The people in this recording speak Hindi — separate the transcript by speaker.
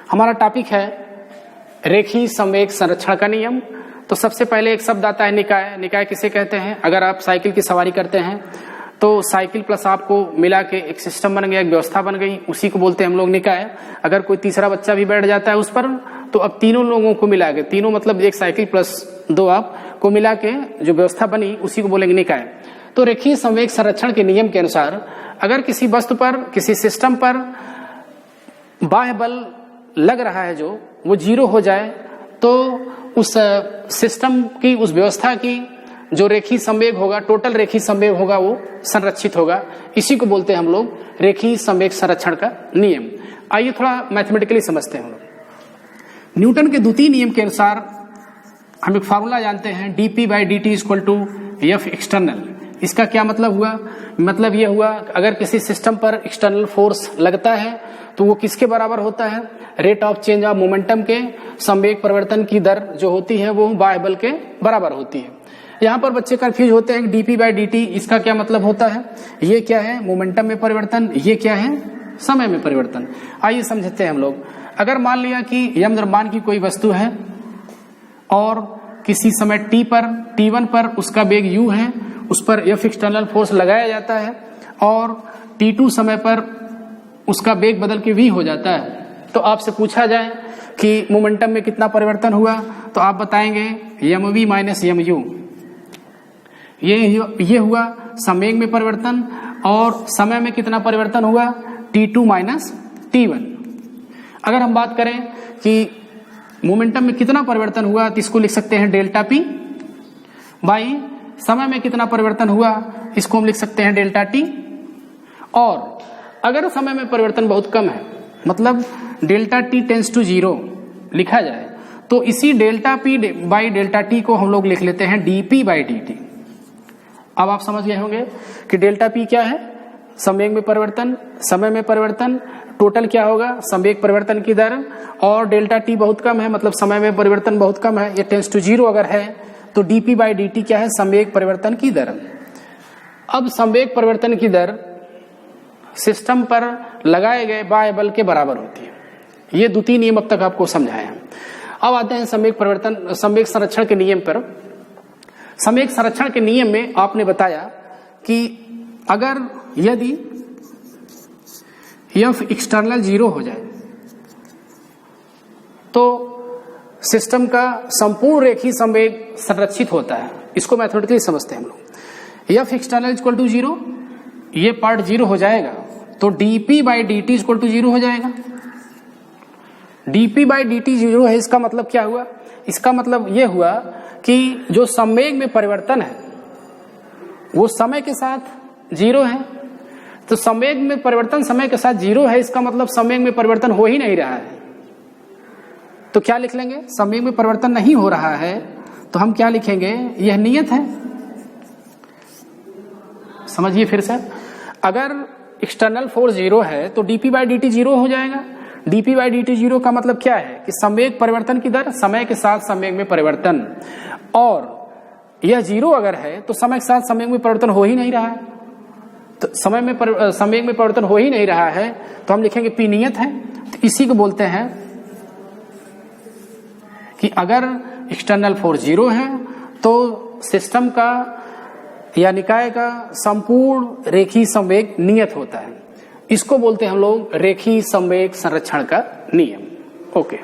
Speaker 1: हमारा टॉपिक है रेखीय संवेग संरक्षण का नियम। तो सबसे पहले एक शब्द आता है निकाय। निकाय किसे कहते हैं? अगर आप साइकिल की सवारी करते हैं तो साइकिल प्लस आपको मिला के एक सिस्टम बन गया, एक व्यवस्था बन गई, उसी को बोलते हैं हम लोग निकाय। अगर कोई तीसरा बच्चा भी बैठ जाता है उस पर, तो अब तीनों लोगों को मिला के, तीनों मतलब एक साइकिल प्लस दो आप को मिला के जो व्यवस्था बनी उसी को बोलेंगे निकाय। तो रेखीय संवेग संरक्षण के नियम के अनुसार अगर किसी वस्तु पर, किसी सिस्टम पर बाह्य बल लग रहा है जो वो 0 हो जाए, तो उस सिस्टम की, उस व्यवस्था की जो रेखीय संवेग होगा, टोटल रेखीय संवेग होगा, वो संरक्षित होगा। इसी को बोलते हैं हम लोग रेखीय संवेग संरक्षण का नियम। आइए थोड़ा मैथमेटिकली समझते हैं हम लोग। न्यूटन के द्वितीय नियम के अनुसार हम एक फार्मूला जानते हैं, dp/dt equal to F external. इसका क्या मतलब हुआ? मतलब ये हुआ अगर किसी सिस्टम पर एक्सटर्नल फोर्स लगता है तो वो किसके बराबर होता है? Rate of change of momentum के संवेग परिवर्तन की दर जो होती है वो बाह्य बल के बराबर होती है। यहाँ पर बच्चे कंफ्यूज होते हैं कि dp/dt इसका क्या मतलब होता है? ये क्या है? मोमेंटम में परिवर्तन। ये क्या है? समय में परिवर्तन। आइए समझते हैं हम लोग। अगर मान लिया कि यम द्रव्यमान की कोई वस्तु है और किसी समय t पर, t1 पर उसका वेग u है, उस पर F एक्सटर्नल फोर्स लगाया जाता है और t2 समय पर उसका वेग बदल के v हो जाता है, तो आपसे पूछा जाए कि मोमेंटम में कितना परिवर्तन हुआ, तो आप बताएंगे mv माइनस mu। ये हुआ संवेग में परिवर्तन। और समय में कितना परिवर्तन हुआ? t2 minus t1। अगर हम बात करें कि मोमेंटम में कितना परिवर्तन हुआ, तो इसको लिख सकते हैं डेल्टा p बाई समय में कितना परिवर्तन हुआ, इसको हम लिख सकते हैं डेल्टा t। और अगर समय में परिवर्तन बहुत कम है, मतलब डेल्टा t टेंस टू 0 लिखा जाए, तो इसी delta p by delta t को हम लोग लिख लेते हैं dp/dt। अब आप समझ गए होंगे कि डेल्टा p क्या है? संवेग में परिवर्तन, समय में परिवर्तन, टोटल क्या होगा? संवेग परिवर्तन की दर। और डेल्टा t बहुत कम है, मतलब समय में परिवर्तन बहुत कम है, ये टेंस टू 0 अगर है, तो dp/dt क्या है? संवेग परिवर्तन की दर। अब संवेग परिवर्तन की दर सिस्टम पर लगाए गए बाह्य बल के बराबर होती है। ये द्वितीय नियम अब तक आपको समझाया है। अब आते हैं संवेग संरक्षण के नियम पर। संवेग संरक्षण के नियम में आपने बताया कि अगर यदि F एक्सटर्नल 0 हो जाए तो सिस्टम का संपूर्ण रेखीय संवेग संरक्षित होता है। इसको मैथमेटिकली समझते हैं हम लोग। F एक्सटर्नल इक्वल टू 0, ये पार्ट 0 हो जाएगा तो dp/dt इक्वल टू 0 हो जाएगा। dp/dt 0 है, इसका मतलब क्या हुआ? इसका मतलब ये हुआ कि जो संवेग में परिवर्तन है वो समय के साथ 0 है। तो संवेग में परिवर्तन समय के साथ 0 है, इसका मतलब संवेग में परिवर्तन हो ही नहीं रहा है। तो क्या लिख लेंगे? संवेग में परिवर्तन नहीं हो रहा है तो हम क्या लिखेंगे? यह नियत है। समझिए फिर से, अगर एक्सटर्नल फोर्स 0 है तो dp/dt 0 हो जाएगा। dp/dt 0 का मतलब क्या है? कि संवेग परिवर्तन की दर, समय के साथ संवेग में परिवर्तन। और यह 0 अगर है तो समय के साथ संवेग में परिवर्तन हो ही नहीं रहा है, तो संवेग में परिवर्तन हो ही नहीं रहा है, तो हम लिखेंगे p नियत है। तो इसी को बोलते हैं कि अगर एक्सटर्नल फोर्स 0 है तो सिस्टम का या निकाय का संपूर्ण रेखीय संवेग नियत होता है। इसको बोलते हैं हम लोग रेखीय संवेग संरक्षण का नियम। ओके।